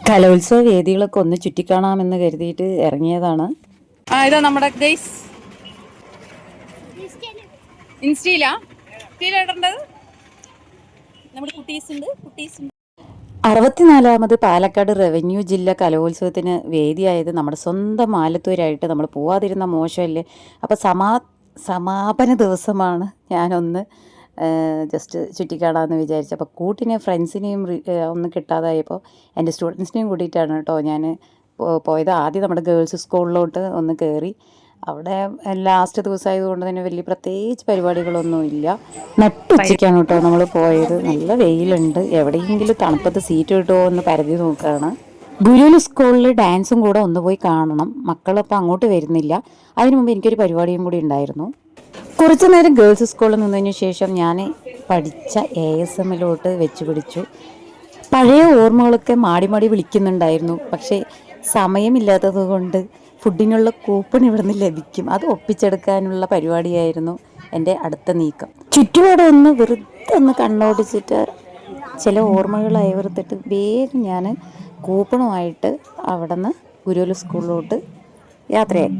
കലോത്സവ വേദികളൊക്കെ ഒന്ന് ചുറ്റിക്കാണാമെന്ന് കരുതിയിട്ട് ഇറങ്ങിയതാണ്. ഇതാ നമ്മുടെ ഗൈസ് ഇൻസ്റ്റയിലാ ഇടേണ്ടത്. നമ്മുടെ കുട്ടീസ് ഉണ്ട്. 64ാമത് പാലക്കാട് റവന്യൂ ജില്ല കലോത്സവത്തിന് വേദിയായത് നമ്മുടെ സ്വന്തം ആലത്തൂരായിട്ട് നമ്മൾ പോവാതിരുന്ന മോശമല്ലേ. അപ്പോൾ സമാപന ദിവസമാണ്. ഞാനൊന്ന് ജസ്റ്റ് ചുറ്റിക്കാണാമെന്ന് വിചാരിച്ചു. അപ്പോൾ കൂട്ടിനെ ഫ്രണ്ട്സിനെയും ഒന്നും കിട്ടാതായപ്പോൾ എൻ്റെ സ്റ്റുഡൻസിനെയും കൂട്ടിയിട്ടാണ് കേട്ടോ ഞാൻ പോയത്. ആദ്യം നമ്മുടെ ഗേൾസ് സ്കൂളിലോട്ട് ഒന്ന് കയറി. അവിടെ ലാസ്റ്റ് ദിവസമായതുകൊണ്ട് തന്നെ വലിയ പ്രത്യേകിച്ച് പരിപാടികളൊന്നും ഇല്ല. നട്ടുച്ചയ്ക്കാണ് കേട്ടോ നമ്മൾ പോയത്. നല്ല വെയിലുണ്ട്. എവിടെയെങ്കിലും തണുപ്പത്ത് സീറ്റ് കിട്ടുമോ എന്ന് പരതി നോക്കുകയാണ്. ഗുരുവിൽ സ്കൂളിൽ ഡാൻസും കൂടെ ഒന്ന് പോയി കാണണം. മക്കളപ്പോൾ അങ്ങോട്ട് വരുന്നില്ല. അതിനു മുമ്പ് എനിക്കൊരു പരിപാടിയും കൂടി ഉണ്ടായിരുന്നു. കുറച്ചു നേരം ഗേൾസ് സ്കൂളിൽ നിന്നതിന് ശേഷം ഞാൻ പഠിച്ച ASMലോട്ട് വെച്ച് പിടിച്ചു. പഴയ ഓർമ്മകളൊക്കെ മാടി മാടി വിളിക്കുന്നുണ്ടായിരുന്നു. പക്ഷേ സമയമില്ലാത്തത് കൊണ്ട് ഫുഡിനുള്ള കൂപ്പൺ ഇവിടുന്ന് ലഭിക്കും. അത് ഒപ്പിച്ചെടുക്കാനുള്ള പരിപാടിയായിരുന്നു എൻ്റെ അടുത്ത നീക്കം. ചുറ്റുപാടും ഒന്ന് വെറുതെ ഒന്ന് കണ്ണോടിച്ചിട്ട് ചില ഓർമ്മകൾ അയവിർത്തിട്ട് വേഗം ഞാൻ കൂപ്പണുമായിട്ട് അവിടെ നിന്ന് ഗുരുകുല സ്കൂളിലോട്ട് യാത്രയായി.